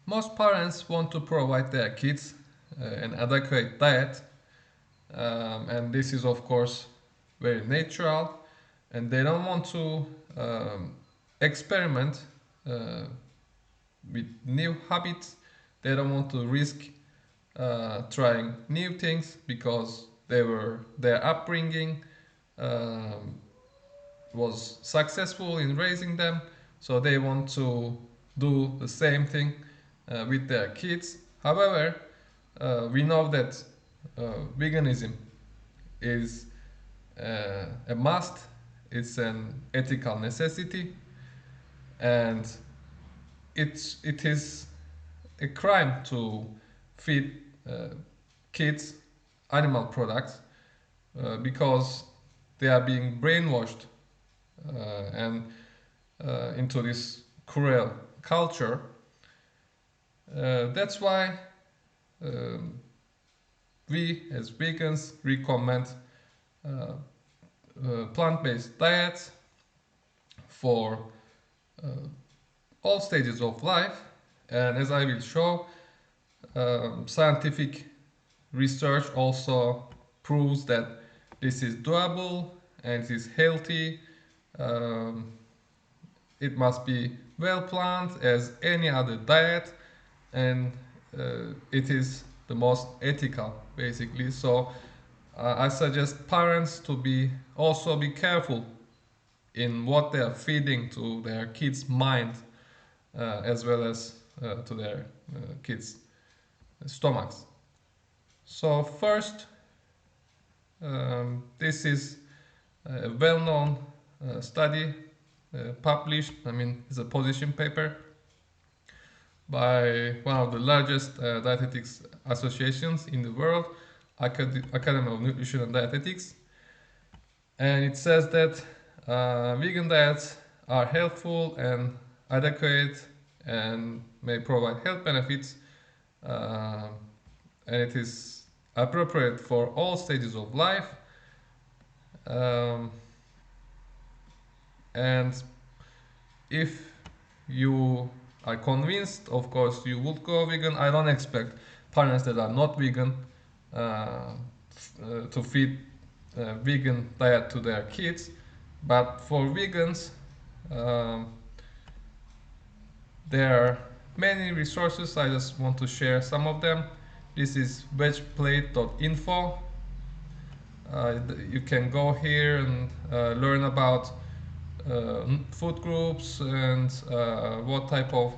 Most parents want to provide their kids an adequate diet, and this is, of course, very natural, and they don't want to um, experiment uh, with new habits. They don't want to risk trying new things because their upbringing um, was successful in raising them, so they want to do the same thing with their kids. However, we know that veganism is a must, it's an ethical necessity, and it is a crime to feed uh, kids animal products because they are being brainwashed and into this cruel culture. That's why um, we as vegans recommend uh, plant-based diets for uh, all stages of life, and as I will show, scientific research also proves that this is doable and it is healthy. Um, it must be well planned as any other diet, and it is the most ethical, basically. So I suggest parents to be careful in what they are feeding to their kids' mind, as well as to their kids' stomachs. So first, this is a well-known study published. I mean, it's a position paper by one of the largest dietetics associations in the world, Academy of Nutrition and Dietetics, and it says that vegan diets are healthful and adequate and may provide health benefits, uh, and it is appropriate for all stages of life. Um, and if you are convinced, of course, you would go vegan. I don't expect parents that are not vegan to feed vegan diet to their kids, but for vegans, um, there are many resources. I just want to share some of them. This is vegplate.info. You can go here and learn about food groups and what type of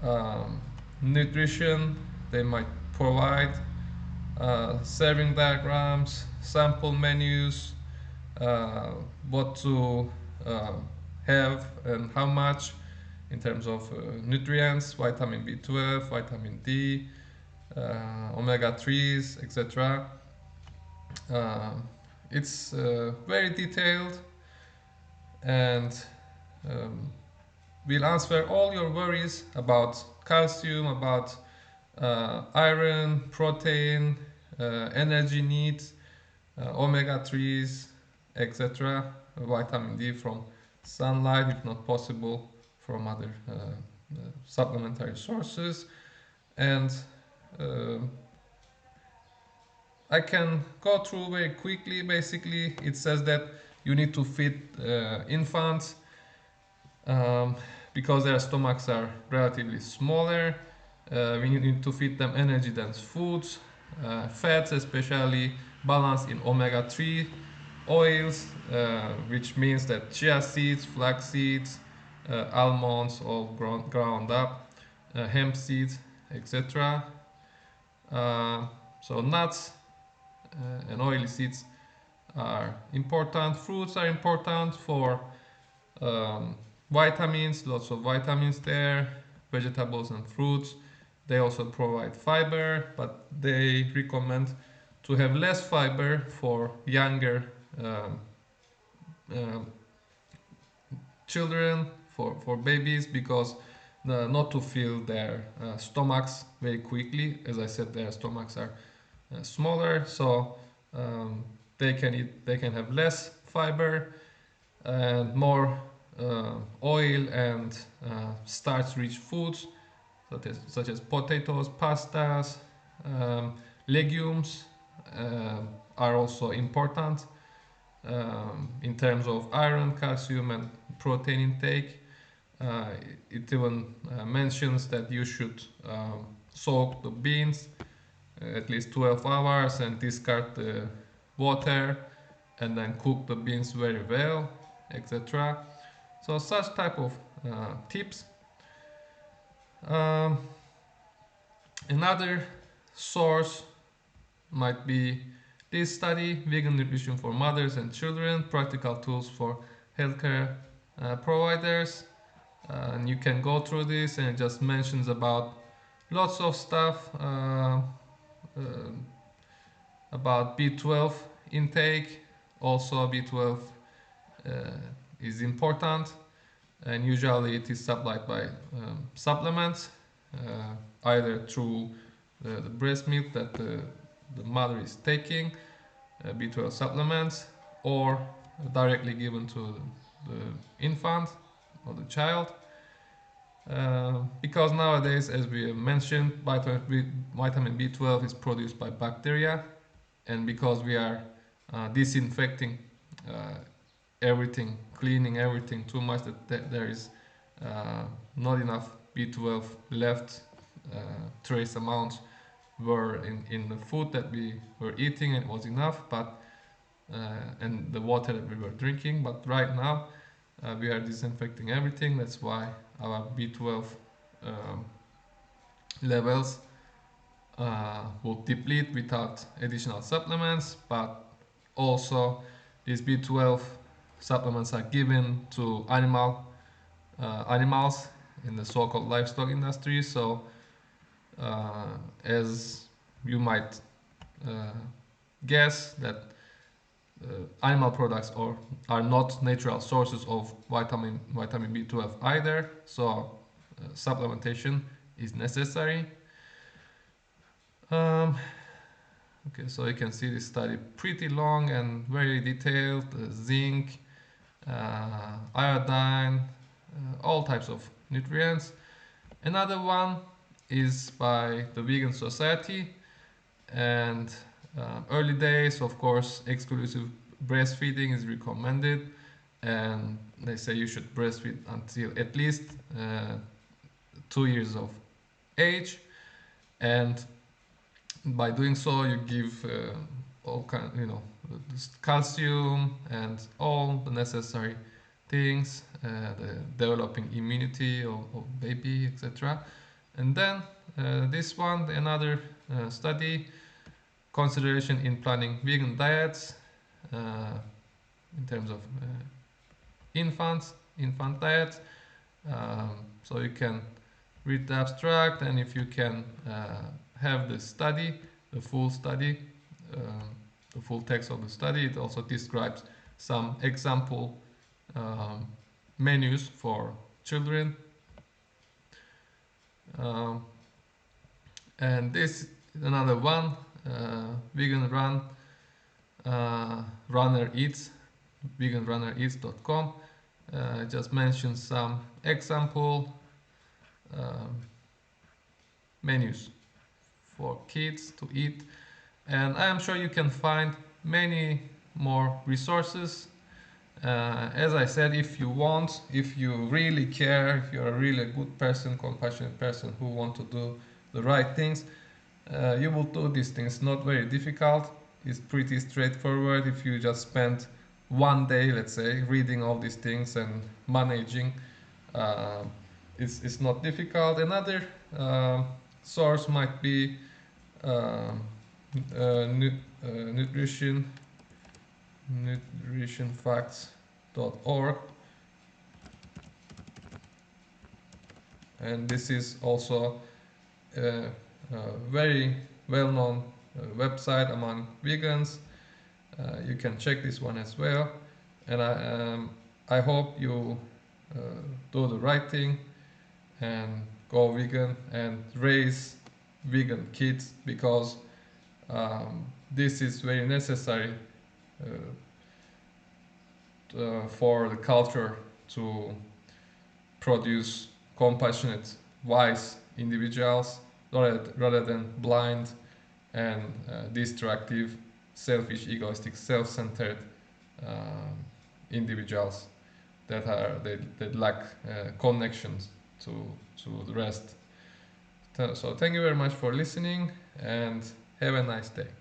um, nutrition they might provide, serving diagrams, sample menus, uh, what to uh, have and how much in terms of nutrients, vitamin B12, vitamin D, omega 3s, etc. Uh, it's very detailed and um, will answer all your worries about calcium, about iron, protein, energy needs, omega 3s, etc. Vitamin D from sunlight, if not possible, from other supplementary sources. And um I can go through very quickly. Basically, it says that you need to feed infants um, because their stomachs are relatively smaller. We need to feed them energy dense foods, fats, especially balanced in omega 3 oils, which means that chia seeds, flax seeds, almonds, all ground up, hemp seeds, etc. So, nuts and oily seeds are important. Fruits are important for um, vitamins, lots of vitamins there, vegetables and fruits. They also provide fiber, but they recommend to have less fiber for younger um, um, children, for babies, because not to fill their stomachs very quickly. As I said, their stomachs are smaller, so um, they can have less fiber and more oil and starch-rich foods, such as potatoes, pastas, legumes are also important in terms of iron, calcium, and protein intake. It even mentions that you should soak the beans at least 12 hours and discard the water and then cook the beans very well, etc. So such type of tips. Um, Another source might be this study, Vegan Nutrition for Mothers and Children, Practical Tools for Healthcare Providers. And you can go through this, and it just mentions about lots of stuff about B12 intake. Also B12 is important, and usually it is supplied by supplements, either through the breast milk that the mother is taking, B12 supplements, or directly given to the infant or the child. Because nowadays, as we mentioned, vitamin B12 is produced by bacteria, and because we are disinfecting everything, cleaning everything too much, that there is not enough B12 left. Trace amounts were in the food that we were eating, and it was enough, but and the water that we were drinking. But right now we are disinfecting everything. That's why our B12 levels will deplete without additional supplements. But also these B12 supplements are given to animals in the so-called livestock industry. So as you might guess, that animal products are not natural sources of vitamin B12 either. So supplementation is necessary. Okay, so you can see this study pretty long and very detailed. Zinc, iodine, all types of nutrients. Another one is by the Vegan Society, and early days, of course, exclusive breastfeeding is recommended, and they say you should breastfeed until at least 2 years of age, and by doing so you give all kind, calcium and all the necessary things, the developing immunity of baby, etc. And then this one, another study, consideration in planning vegan diets in terms of infant diets. So you can read the abstract, and if you can have the study, the full study, the full text of the study, it also describes some example menus for children. And this is another one, vegan run runner eats, veganrunnereats.com. Just mention some example menus for kids to eat, and I am sure you can find many more resources. As I said, if you want, if you really care, if you're a really good person, compassionate person who want to do the right things, you will do these things. Not very difficult. It's pretty straightforward. If you just spend one day, let's say, reading all these things and managing, it's not difficult. Another source might be nutritionfacts.org, and this is also a very well-known website among vegans. You can check this one as well, and I hope you do the right thing and go vegan and raise vegan kids, because this is very necessary for the culture to produce compassionate, wise individuals rather than blind and destructive, selfish, egoistic, self-centered um, individuals that lack connections to the rest. So thank you very much for listening and have a nice day.